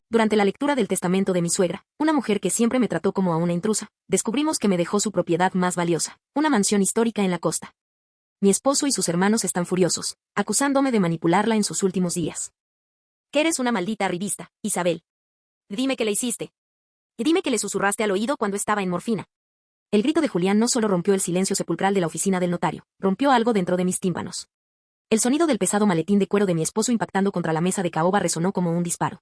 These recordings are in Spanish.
Durante la lectura del testamento de mi suegra, una mujer que siempre me trató como a una intrusa, descubrimos que me dejó su propiedad más valiosa, una mansión histórica en la costa. Mi esposo y sus hermanos están furiosos, acusándome de manipularla en sus últimos días. Que eres una maldita arribista, Isabel. Dime que le hiciste. Dime que le susurraste al oído cuando estaba en morfina. El grito de Julián no solo rompió el silencio sepulcral de la oficina del notario, rompió algo dentro de mis tímpanos. El sonido del pesado maletín de cuero de mi esposo impactando contra la mesa de caoba resonó como un disparo.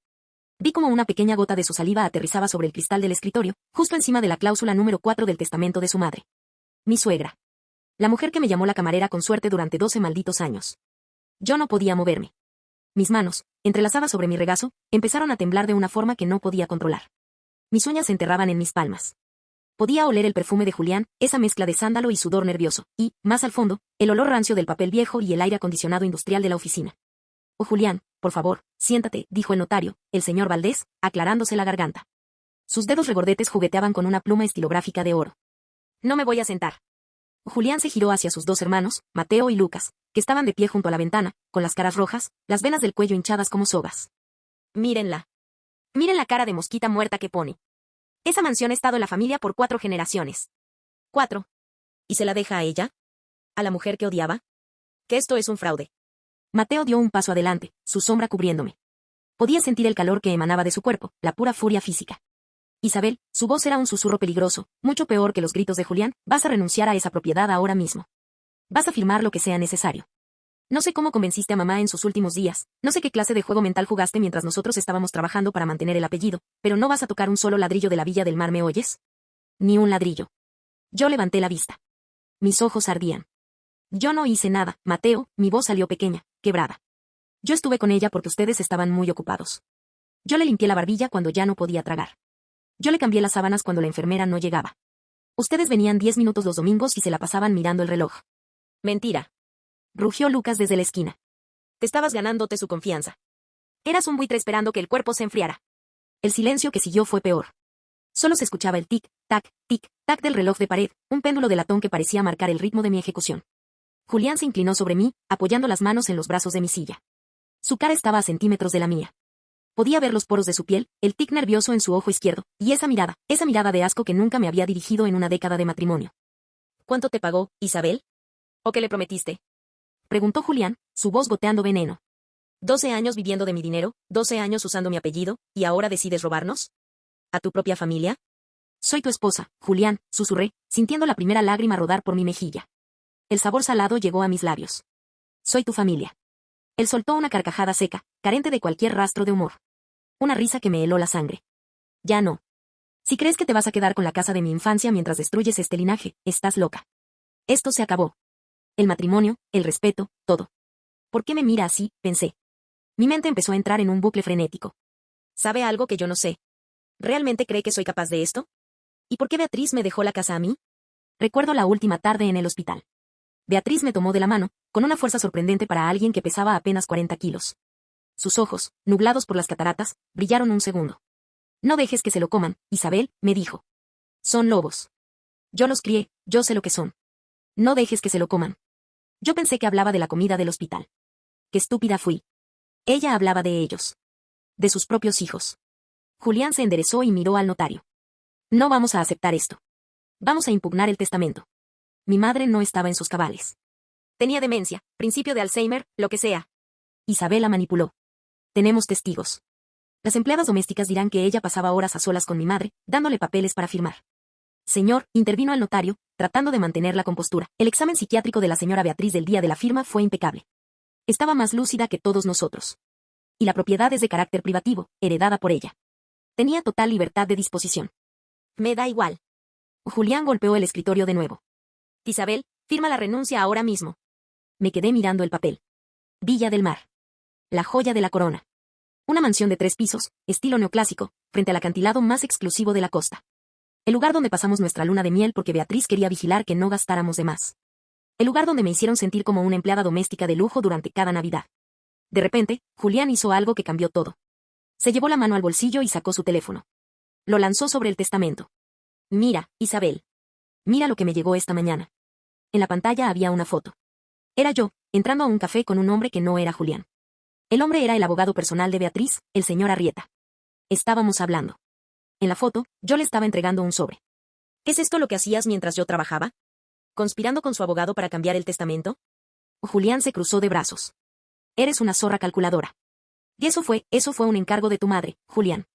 Vi como una pequeña gota de su saliva aterrizaba sobre el cristal del escritorio, justo encima de la cláusula número 4 del testamento de su madre. Mi suegra. La mujer que me llamó la camarera con suerte durante 12 malditos años. Yo no podía moverme. Mis manos, entrelazadas sobre mi regazo, empezaron a temblar de una forma que no podía controlar. Mis uñas se enterraban en mis palmas. Podía oler el perfume de Julián, esa mezcla de sándalo y sudor nervioso, y, más al fondo, el olor rancio del papel viejo y el aire acondicionado industrial de la oficina. Oh Julián, por favor, siéntate, dijo el notario, el señor Valdés, aclarándose la garganta. Sus dedos regordetes jugueteaban con una pluma estilográfica de oro. No me voy a sentar. Julián se giró hacia sus dos hermanos, Mateo y Lucas, que estaban de pie junto a la ventana, con las caras rojas, las venas del cuello hinchadas como sogas. Mírenla. Miren la cara de mosquita muerta que pone. Esa mansión ha estado en la familia por 4 generaciones. 4. ¿Y se la deja a ella? ¿A la mujer que odiaba? Que esto es un fraude. Mateo dio un paso adelante, su sombra cubriéndome. Podía sentir el calor que emanaba de su cuerpo, la pura furia física. Isabel, su voz era un susurro peligroso, mucho peor que los gritos de Julián, vas a renunciar a esa propiedad ahora mismo. Vas a firmar lo que sea necesario. No sé cómo convenciste a mamá en sus últimos días, no sé qué clase de juego mental jugaste mientras nosotros estábamos trabajando para mantener el apellido, pero no vas a tocar un solo ladrillo de la Villa del Mar, ¿me oyes? Ni un ladrillo. Yo levanté la vista. Mis ojos ardían. Yo no hice nada, Mateo, mi voz salió pequeña, quebrada. Yo estuve con ella porque ustedes estaban muy ocupados. Yo le limpié la barbilla cuando ya no podía tragar. Yo le cambié las sábanas cuando la enfermera no llegaba. Ustedes venían 10 minutos los domingos y se la pasaban mirando el reloj. Mentira. Rugió Lucas desde la esquina. Te estabas ganándote su confianza. Eras un buitre esperando que el cuerpo se enfriara. El silencio que siguió fue peor. Solo se escuchaba el tic-tac del reloj de pared, un péndulo de latón que parecía marcar el ritmo de mi ejecución. Julián se inclinó sobre mí, apoyando las manos en los brazos de mi silla. Su cara estaba a centímetros de la mía. Podía ver los poros de su piel, el tic nervioso en su ojo izquierdo, y esa mirada de asco que nunca me había dirigido en una década de matrimonio. ¿Cuánto te pagó, Isabel? ¿O qué le prometiste? Preguntó Julián, su voz goteando veneno. 12 años viviendo de mi dinero, 12 años usando mi apellido, ¿y ahora decides robarnos? ¿A tu propia familia? Soy tu esposa, Julián, susurré, sintiendo la primera lágrima rodar por mi mejilla. El sabor salado llegó a mis labios. Soy tu familia. Él soltó una carcajada seca, carente de cualquier rastro de humor. Una risa que me heló la sangre. Ya no. Si crees que te vas a quedar con la casa de mi infancia mientras destruyes este linaje, estás loca. Esto se acabó. El matrimonio, el respeto, todo. ¿Por qué me mira así?, pensé. Mi mente empezó a entrar en un bucle frenético. ¿Sabe algo que yo no sé? ¿Realmente cree que soy capaz de esto? ¿Y por qué Beatriz me dejó la casa a mí? Recuerdo la última tarde en el hospital. Beatriz me tomó de la mano, con una fuerza sorprendente para alguien que pesaba apenas 40 kilos. Sus ojos, nublados por las cataratas, brillaron un segundo. No dejes que se lo coman, Isabel, me dijo. Son lobos. Yo los crié, yo sé lo que son. No dejes que se lo coman. Yo pensé que hablaba de la comida del hospital. Qué estúpida fui. Ella hablaba de ellos. De sus propios hijos. Julián se enderezó y miró al notario. No vamos a aceptar esto. Vamos a impugnar el testamento. Mi madre no estaba en sus cabales. Tenía demencia, principio de Alzheimer, lo que sea. Isabel la manipuló. Tenemos testigos. Las empleadas domésticas dirán que ella pasaba horas a solas con mi madre, dándole papeles para firmar. Señor, intervino el notario, tratando de mantener la compostura. El examen psiquiátrico de la señora Beatriz del día de la firma fue impecable. Estaba más lúcida que todos nosotros. Y la propiedad es de carácter privativo, heredada por ella. Tenía total libertad de disposición. Me da igual. Julián golpeó el escritorio de nuevo. Isabel, firma la renuncia ahora mismo. Me quedé mirando el papel. Villa del Mar. La joya de la corona. Una mansión de 3 pisos, estilo neoclásico, frente al acantilado más exclusivo de la costa. El lugar donde pasamos nuestra luna de miel porque Beatriz quería vigilar que no gastáramos de más. El lugar donde me hicieron sentir como una empleada doméstica de lujo durante cada Navidad. De repente, Julián hizo algo que cambió todo. Se llevó la mano al bolsillo y sacó su teléfono. Lo lanzó sobre el testamento. Mira, Isabel. Mira lo que me llegó esta mañana. En la pantalla había una foto. Era yo, entrando a un café con un hombre que no era Julián. El hombre era el abogado personal de Beatriz, el señor Arrieta. Estábamos hablando. En la foto, yo le estaba entregando un sobre. ¿Es esto lo que hacías mientras yo trabajaba? ¿Conspirando con su abogado para cambiar el testamento? Julián se cruzó de brazos. Eres una zorra calculadora. Y eso fue un encargo de tu madre, Julián.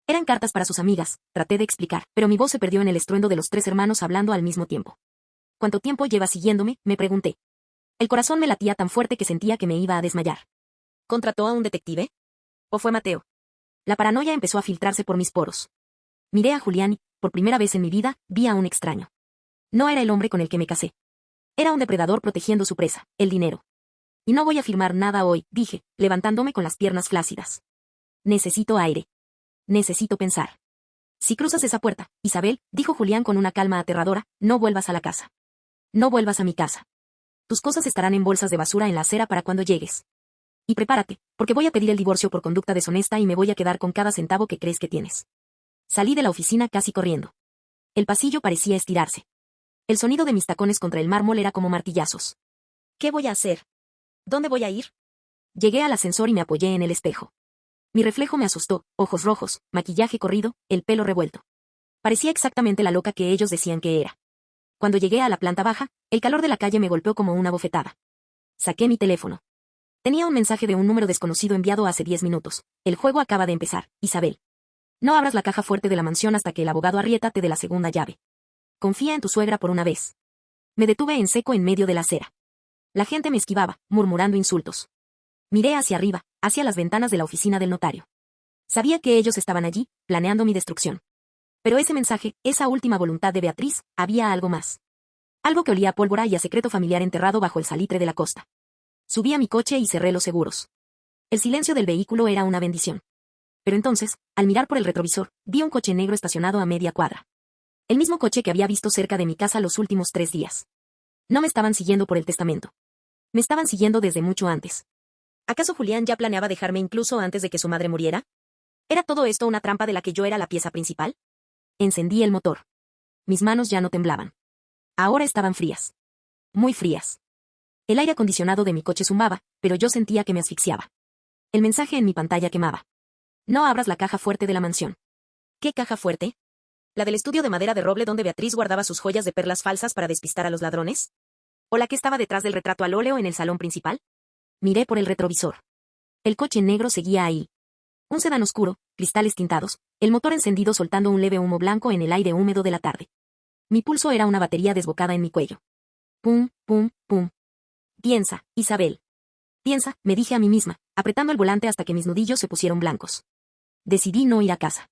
Eran cartas para sus amigas, traté de explicar, pero mi voz se perdió en el estruendo de los tres hermanos hablando al mismo tiempo. ¿Cuánto tiempo llevas siguiéndome?, me pregunté. El corazón me latía tan fuerte que sentía que me iba a desmayar. ¿Contrató a un detective? ¿O fue Mateo? La paranoia empezó a filtrarse por mis poros. Miré a Julián y, por primera vez en mi vida, vi a un extraño. No era el hombre con el que me casé. Era un depredador protegiendo su presa, el dinero. Y no voy a firmar nada hoy, dije, levantándome con las piernas flácidas. Necesito aire. Necesito pensar. Si cruzas esa puerta, Isabel, dijo Julián con una calma aterradora, no vuelvas a la casa. No vuelvas a mi casa. Tus cosas estarán en bolsas de basura en la acera para cuando llegues. Y prepárate, porque voy a pedir el divorcio por conducta deshonesta y me voy a quedar con cada centavo que crees que tienes. Salí de la oficina casi corriendo. El pasillo parecía estirarse. El sonido de mis tacones contra el mármol era como martillazos. ¿Qué voy a hacer? ¿Dónde voy a ir? Llegué al ascensor y me apoyé en el espejo. Mi reflejo me asustó, ojos rojos, maquillaje corrido, el pelo revuelto. Parecía exactamente la loca que ellos decían que era. Cuando llegué a la planta baja, el calor de la calle me golpeó como una bofetada. Saqué mi teléfono. Tenía un mensaje de un número desconocido enviado hace 10 minutos. El juego acaba de empezar, Isabel. No abras la caja fuerte de la mansión hasta que el abogado Arrieta te dé la segunda llave. Confía en tu suegra por una vez. Me detuve en seco en medio de la acera. La gente me esquivaba, murmurando insultos. Miré hacia arriba, hacia las ventanas de la oficina del notario. Sabía que ellos estaban allí, planeando mi destrucción. Pero ese mensaje, esa última voluntad de Beatriz, había algo más. Algo que olía a pólvora y a secreto familiar enterrado bajo el salitre de la costa. Subí a mi coche y cerré los seguros. El silencio del vehículo era una bendición. Pero entonces, al mirar por el retrovisor, vi un coche negro estacionado a media cuadra. El mismo coche que había visto cerca de mi casa los últimos 3 días. No me estaban siguiendo por el testamento. Me estaban siguiendo desde mucho antes. ¿Acaso Julián ya planeaba dejarme incluso antes de que su madre muriera? ¿Era todo esto una trampa de la que yo era la pieza principal? Encendí el motor. Mis manos ya no temblaban. Ahora estaban frías. Muy frías. El aire acondicionado de mi coche zumbaba, pero yo sentía que me asfixiaba. El mensaje en mi pantalla quemaba. No abras la caja fuerte de la mansión. ¿Qué caja fuerte? ¿La del estudio de madera de roble donde Beatriz guardaba sus joyas de perlas falsas para despistar a los ladrones? ¿O la que estaba detrás del retrato al óleo en el salón principal? Miré por el retrovisor. El coche negro seguía ahí. Un sedán oscuro, cristales tintados, el motor encendido soltando un leve humo blanco en el aire húmedo de la tarde. Mi pulso era una batería desbocada en mi cuello. Pum, pum, pum. Piensa, Isabel. Piensa, me dije a mí misma, apretando el volante hasta que mis nudillos se pusieron blancos. Decidí no ir a casa.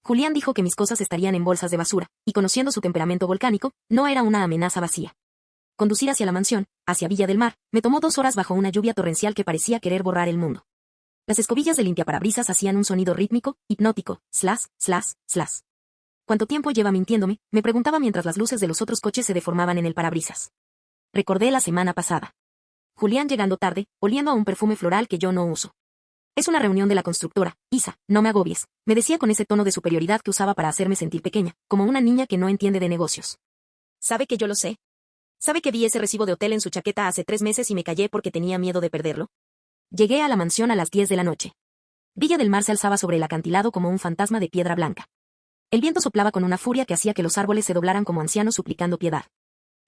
Julián dijo que mis cosas estarían en bolsas de basura, y conociendo su temperamento volcánico, no era una amenaza vacía. Conducir hacia la mansión, hacia Villa del Mar, me tomó 2 horas bajo una lluvia torrencial que parecía querer borrar el mundo. Las escobillas de limpiaparabrisas hacían un sonido rítmico, hipnótico, slash, slash, slash. ¿Cuánto tiempo lleva mintiéndome?, me preguntaba mientras las luces de los otros coches se deformaban en el parabrisas. Recordé la semana pasada. Julián llegando tarde, oliendo a un perfume floral que yo no uso. Es una reunión de la constructora, Isa, no me agobies, me decía con ese tono de superioridad que usaba para hacerme sentir pequeña, como una niña que no entiende de negocios. ¿Sabe que yo lo sé? ¿Sabe que vi ese recibo de hotel en su chaqueta hace 3 meses y me callé porque tenía miedo de perderlo? Llegué a la mansión a las 10 de la noche. Villa del Mar se alzaba sobre el acantilado como un fantasma de piedra blanca. El viento soplaba con una furia que hacía que los árboles se doblaran como ancianos suplicando piedad.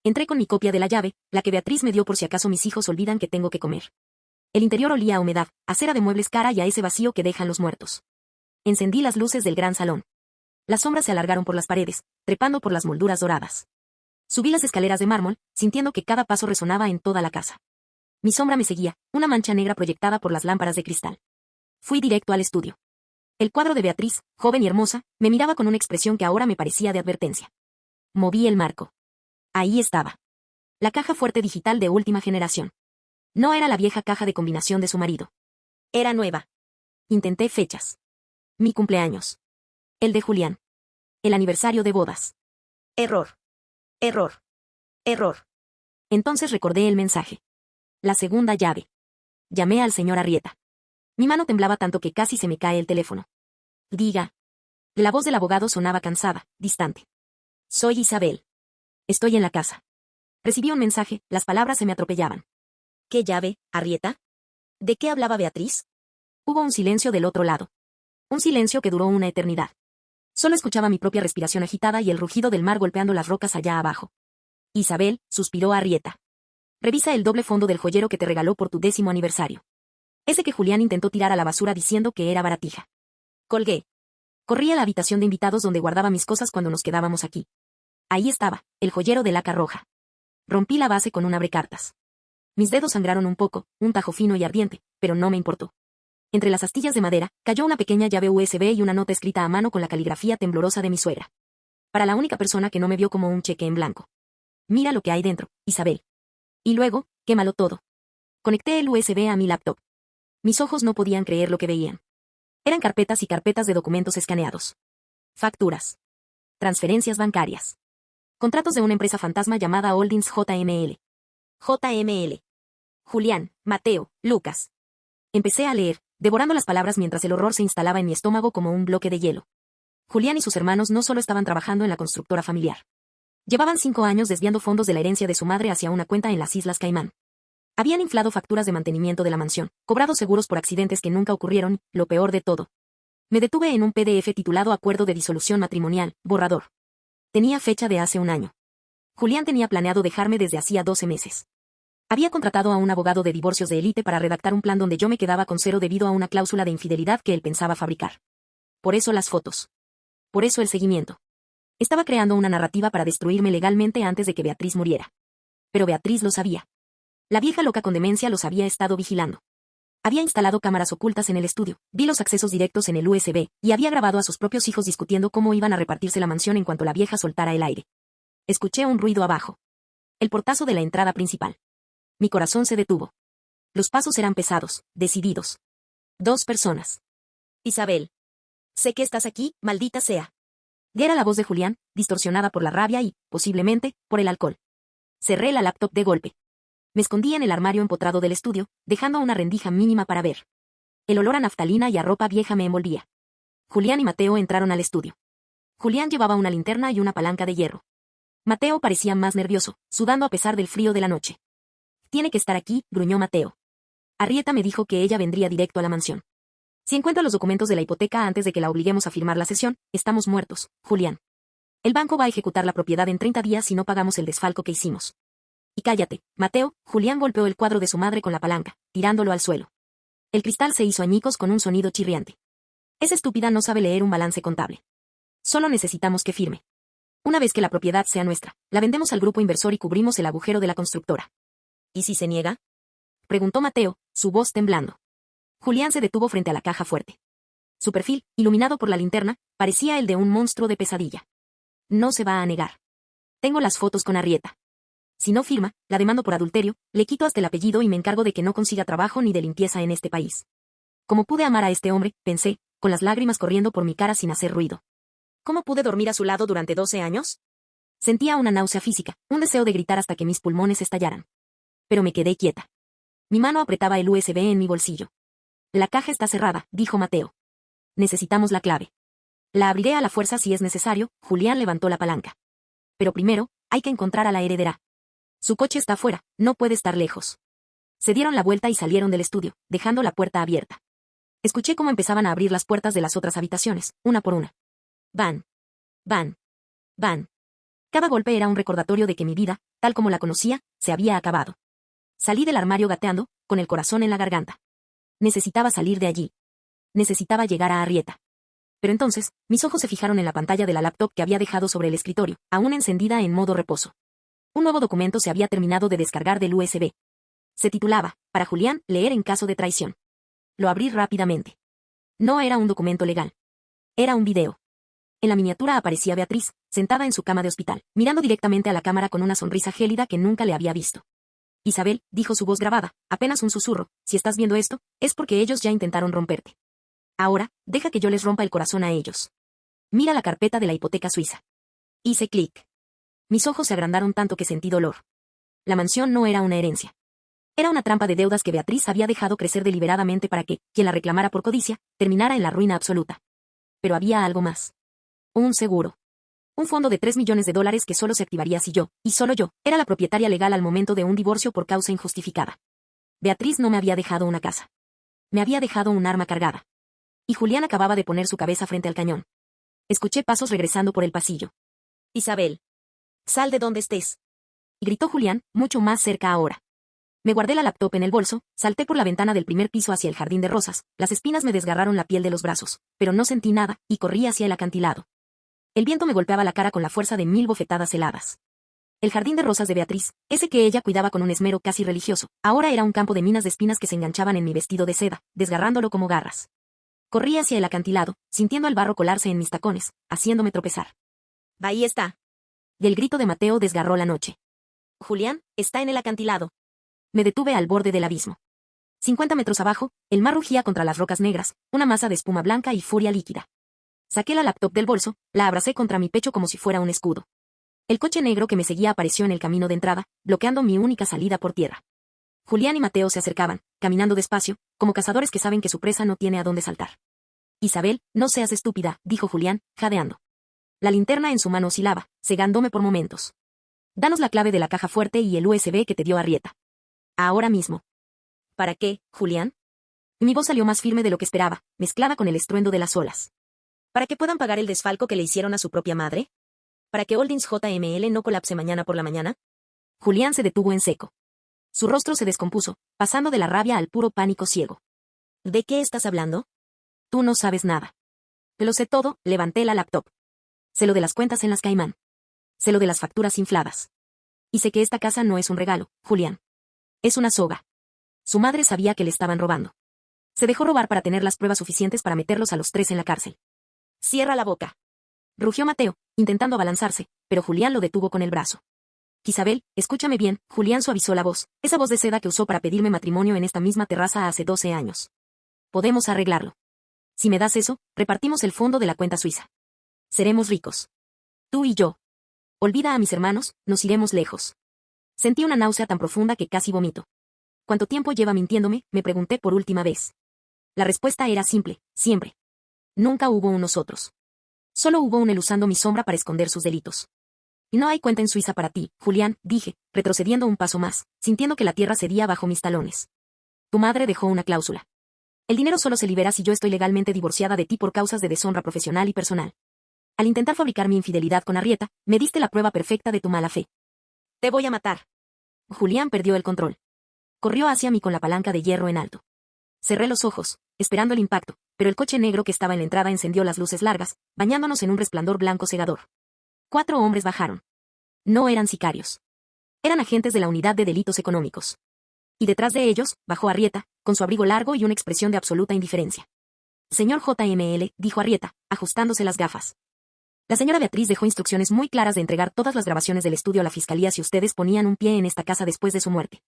Entré con mi copia de la llave, la que Beatriz me dio por si acaso mis hijos olvidan que tengo que comer. El interior olía a humedad, a cera de muebles cara y a ese vacío que dejan los muertos. Encendí las luces del gran salón. Las sombras se alargaron por las paredes, trepando por las molduras doradas. Subí las escaleras de mármol, sintiendo que cada paso resonaba en toda la casa. Mi sombra me seguía, una mancha negra proyectada por las lámparas de cristal. Fui directo al estudio. El cuadro de Beatriz, joven y hermosa, me miraba con una expresión que ahora me parecía de advertencia. Moví el marco. Ahí estaba. La caja fuerte digital de última generación. No era la vieja caja de combinación de su marido. Era nueva. Intenté fechas. Mi cumpleaños. El de Julián. El aniversario de bodas. Error. Error. Error. Entonces recordé el mensaje. La segunda llave. Llamé al señor Arrieta. Mi mano temblaba tanto que casi se me cae el teléfono. Diga. La voz del abogado sonaba cansada, distante. Soy Isabel. Estoy en la casa. Recibí un mensaje, las palabras se me atropellaban. ¿Qué llave, Arrieta? ¿De qué hablaba Beatriz? Hubo un silencio del otro lado. Un silencio que duró una eternidad. Solo escuchaba mi propia respiración agitada y el rugido del mar golpeando las rocas allá abajo. Isabel, suspiró Arrieta. Revisa el doble fondo del joyero que te regaló por tu 10º aniversario. Ese que Julián intentó tirar a la basura diciendo que era baratija. Colgué. Corrí a la habitación de invitados donde guardaba mis cosas cuando nos quedábamos aquí. Ahí estaba, el joyero de laca roja. Rompí la base con un abrecartas. Mis dedos sangraron un poco, un tajo fino y ardiente, pero no me importó. Entre las astillas de madera, cayó una pequeña llave USB y una nota escrita a mano con la caligrafía temblorosa de mi suegra. Para la única persona que no me vio como un cheque en blanco. Mira lo que hay dentro, Isabel. Y luego, quémalo todo. Conecté el USB a mi laptop. Mis ojos no podían creer lo que veían. Eran carpetas y carpetas de documentos escaneados. Facturas. Transferencias bancarias. Contratos de una empresa fantasma llamada Holdings JML. JML. Julián, Mateo, Lucas. Empecé a leer, devorando las palabras mientras el horror se instalaba en mi estómago como un bloque de hielo. Julián y sus hermanos no solo estaban trabajando en la constructora familiar. Llevaban 5 años desviando fondos de la herencia de su madre hacia una cuenta en las Islas Caimán. Habían inflado facturas de mantenimiento de la mansión, cobrado seguros por accidentes que nunca ocurrieron, y, lo peor de todo. Me detuve en un PDF titulado Acuerdo de disolución matrimonial, borrador. Tenía fecha de hace un año. Julián tenía planeado dejarme desde hacía 12 meses. Había contratado a un abogado de divorcios de élite para redactar un plan donde yo me quedaba con cero debido a una cláusula de infidelidad que él pensaba fabricar. Por eso las fotos. Por eso el seguimiento. Estaba creando una narrativa para destruirme legalmente antes de que Beatriz muriera. Pero Beatriz lo sabía. La vieja loca con demencia los había estado vigilando. Había instalado cámaras ocultas en el estudio, vi los accesos directos en el USB, y había grabado a sus propios hijos discutiendo cómo iban a repartirse la mansión en cuanto la vieja soltara el aire. Escuché un ruido abajo. El portazo de la entrada principal. Mi corazón se detuvo. Los pasos eran pesados, decididos. 2 personas. Isabel. Sé que estás aquí, maldita sea. Era la voz de Julián, distorsionada por la rabia y, posiblemente, por el alcohol. Cerré la laptop de golpe. Me escondí en el armario empotrado del estudio, dejando una rendija mínima para ver. El olor a naftalina y a ropa vieja me envolvía. Julián y Mateo entraron al estudio. Julián llevaba una linterna y una palanca de hierro. Mateo parecía más nervioso, sudando a pesar del frío de la noche. Tiene que estar aquí, gruñó Mateo. Arrieta me dijo que ella vendría directo a la mansión. Si encuentra los documentos de la hipoteca antes de que la obliguemos a firmar la cesión, estamos muertos, Julián. El banco va a ejecutar la propiedad en 30 días si no pagamos el desfalco que hicimos. Y cállate, Mateo. Julián golpeó el cuadro de su madre con la palanca, tirándolo al suelo. El cristal se hizo añicos con un sonido chirriante. Esa estúpida no sabe leer un balance contable. Solo necesitamos que firme. Una vez que la propiedad sea nuestra, la vendemos al grupo inversor y cubrimos el agujero de la constructora. ¿Y si se niega? Preguntó Mateo, su voz temblando. Julián se detuvo frente a la caja fuerte. Su perfil, iluminado por la linterna, parecía el de un monstruo de pesadilla. No se va a negar. Tengo las fotos con Arrieta. Si no firma, la demando por adulterio, le quito hasta el apellido y me encargo de que no consiga trabajo ni de limpieza en este país. ¿Cómo pude amar a este hombre?, pensé, con las lágrimas corriendo por mi cara sin hacer ruido. ¿Cómo pude dormir a su lado durante 12 años? Sentía una náusea física, un deseo de gritar hasta que mis pulmones estallaran. Pero me quedé quieta. Mi mano apretaba el USB en mi bolsillo. La caja está cerrada, dijo Mateo. Necesitamos la clave. La abriré a la fuerza si es necesario. Julián levantó la palanca. Pero primero, hay que encontrar a la heredera. Su coche está afuera, no puede estar lejos. Se dieron la vuelta y salieron del estudio, dejando la puerta abierta. Escuché cómo empezaban a abrir las puertas de las otras habitaciones, una por una. Van. Van. Van. Cada golpe era un recordatorio de que mi vida, tal como la conocía, se había acabado. Salí del armario gateando, con el corazón en la garganta. Necesitaba salir de allí. Necesitaba llegar a Arrieta. Pero entonces, mis ojos se fijaron en la pantalla de la laptop que había dejado sobre el escritorio, aún encendida en modo reposo. Un nuevo documento se había terminado de descargar del USB. Se titulaba, para Julián, leer en caso de traición. Lo abrí rápidamente. No era un documento legal. Era un video. En la miniatura aparecía Beatriz, sentada en su cama de hospital, mirando directamente a la cámara con una sonrisa gélida que nunca le había visto. Isabel, dijo su voz grabada, apenas un susurro, si estás viendo esto, es porque ellos ya intentaron romperte. Ahora, deja que yo les rompa el corazón a ellos. Mira la carpeta de la hipoteca suiza. Hice clic. Mis ojos se agrandaron tanto que sentí dolor. La mansión no era una herencia. Era una trampa de deudas que Beatriz había dejado crecer deliberadamente para que, quien la reclamara por codicia, terminara en la ruina absoluta. Pero había algo más. Un seguro. Un fondo de $3 millones que solo se activaría si yo, y solo yo, era la propietaria legal al momento de un divorcio por causa injustificada. Beatriz no me había dejado una casa. Me había dejado un arma cargada. y Julián acababa de poner su cabeza frente al cañón. Escuché pasos regresando por el pasillo. Isabel. Sal de donde estés. Gritó Julián, mucho más cerca ahora. Me guardé la laptop en el bolso, salté por la ventana del primer piso hacia el jardín de rosas, las espinas me desgarraron la piel de los brazos, pero no sentí nada, y corrí hacia el acantilado. El viento me golpeaba la cara con la fuerza de 1000 bofetadas heladas. El jardín de rosas de Beatriz, ese que ella cuidaba con un esmero casi religioso, ahora era un campo de minas de espinas que se enganchaban en mi vestido de seda, desgarrándolo como garras. Corrí hacia el acantilado, sintiendo el barro colarse en mis tacones, haciéndome tropezar. Ahí está. Y el grito de Mateo desgarró la noche. Julián, está en el acantilado. Me detuve al borde del abismo. 50 metros abajo, el mar rugía contra las rocas negras, una masa de espuma blanca y furia líquida. Saqué la laptop del bolso, la abracé contra mi pecho como si fuera un escudo. El coche negro que me seguía apareció en el camino de entrada, bloqueando mi única salida por tierra. Julián y Mateo se acercaban, caminando despacio, como cazadores que saben que su presa no tiene a dónde saltar. Isabel, no seas estúpida, dijo Julián, jadeando. La linterna en su mano oscilaba, cegándome por momentos. Danos la clave de la caja fuerte y el USB que te dio Arrieta. Ahora mismo. ¿Para qué, Julián? Mi voz salió más firme de lo que esperaba, mezclada con el estruendo de las olas. ¿Para que puedan pagar el desfalco que le hicieron a su propia madre? ¿Para que Holdings JML no colapse mañana por la mañana? Julián se detuvo en seco. Su rostro se descompuso, pasando de la rabia al puro pánico ciego. ¿De qué estás hablando? Tú no sabes nada. Lo sé todo, levanté la laptop. Sé lo de las cuentas en las Caimán. Sé lo de las facturas infladas. Y sé que esta casa no es un regalo, Julián. Es una soga. Su madre sabía que le estaban robando. Se dejó robar para tener las pruebas suficientes para meterlos a los 3 en la cárcel. Cierra la boca. Rugió Mateo, intentando abalanzarse, pero Julián lo detuvo con el brazo. Isabel, escúchame bien, Julián suavizó la voz, esa voz de seda que usó para pedirme matrimonio en esta misma terraza hace 12 años. Podemos arreglarlo. Si me das eso, repartimos el fondo de la cuenta suiza. Seremos ricos. Tú y yo. Olvida a mis hermanos, nos iremos lejos. Sentí una náusea tan profunda que casi vomito. ¿Cuánto tiempo lleva mintiéndome?, me pregunté por última vez. La respuesta era simple, siempre. Nunca hubo un nosotros. Solo hubo un él usando mi sombra para esconder sus delitos. Y no hay cuenta en Suiza para ti, Julián, dije, retrocediendo un paso más, sintiendo que la tierra cedía bajo mis talones. Tu madre dejó una cláusula. El dinero solo se libera si yo estoy legalmente divorciada de ti por causas de deshonra profesional y personal. Al intentar fabricar mi infidelidad con Arrieta, me diste la prueba perfecta de tu mala fe. Te voy a matar. Julián perdió el control. Corrió hacia mí con la palanca de hierro en alto. Cerré los ojos, esperando el impacto, pero el coche negro que estaba en la entrada encendió las luces largas, bañándonos en un resplandor blanco cegador. 4 hombres bajaron. No eran sicarios. Eran agentes de la Unidad de Delitos Económicos. Y detrás de ellos, bajó Arrieta, con su abrigo largo y una expresión de absoluta indiferencia. Señor JML, dijo Arrieta, ajustándose las gafas. La señora Beatriz dejó instrucciones muy claras de entregar todas las grabaciones del estudio a la fiscalía si ustedes ponían un pie en esta casa después de su muerte.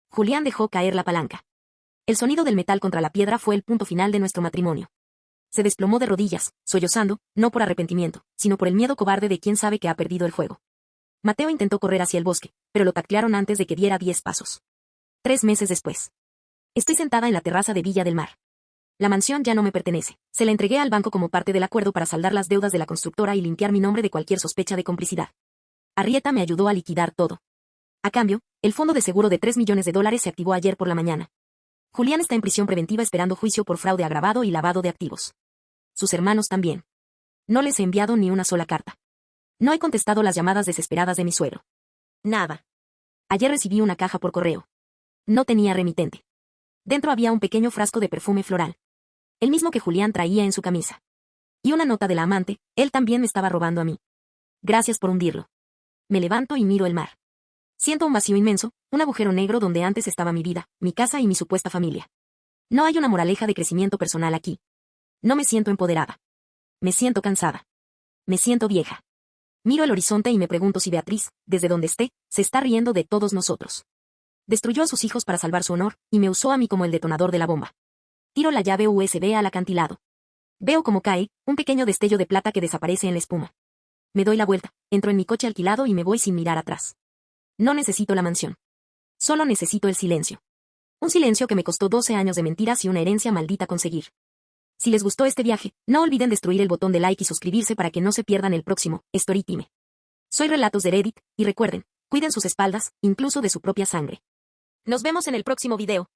Julián dejó caer la palanca. El sonido del metal contra la piedra fue el punto final de nuestro matrimonio. Se desplomó de rodillas, sollozando, no por arrepentimiento, sino por el miedo cobarde de quien sabe que ha perdido el juego. Mateo intentó correr hacia el bosque, pero lo taclearon antes de que diera 10 pasos. 3 meses después. Estoy sentada en la terraza de Villa del Mar. La mansión ya no me pertenece. Se la entregué al banco como parte del acuerdo para saldar las deudas de la constructora y limpiar mi nombre de cualquier sospecha de complicidad. Arrieta me ayudó a liquidar todo. A cambio, el fondo de seguro de $3 millones se activó ayer por la mañana. Julián está en prisión preventiva esperando juicio por fraude agravado y lavado de activos. Sus hermanos también. No les he enviado ni una sola carta. No he contestado las llamadas desesperadas de mi suegro. Nada. Ayer recibí una caja por correo. No tenía remitente. Dentro había un pequeño frasco de perfume floral. El mismo que Julián traía en su camisa. Y una nota de la amante, él también me estaba robando a mí. Gracias por hundirlo. Me levanto y miro el mar. Siento un vacío inmenso, un agujero negro donde antes estaba mi vida, mi casa y mi supuesta familia. No hay una moraleja de crecimiento personal aquí. No me siento empoderada. Me siento cansada. Me siento vieja. Miro el horizonte y me pregunto si Beatriz, desde donde esté, se está riendo de todos nosotros. Destruyó a sus hijos para salvar su honor, y me usó a mí como el detonador de la bomba. Tiro la llave USB al acantilado. Veo cómo cae, un pequeño destello de plata que desaparece en la espuma. Me doy la vuelta, entro en mi coche alquilado y me voy sin mirar atrás. No necesito la mansión. Solo necesito el silencio. Un silencio que me costó 12 años de mentiras y una herencia maldita conseguir. Si les gustó este viaje, no olviden destruir el botón de like y suscribirse para que no se pierdan el próximo Storytime. Soy Relatos de Reddit, y recuerden, cuiden sus espaldas, incluso de su propia sangre. Nos vemos en el próximo video.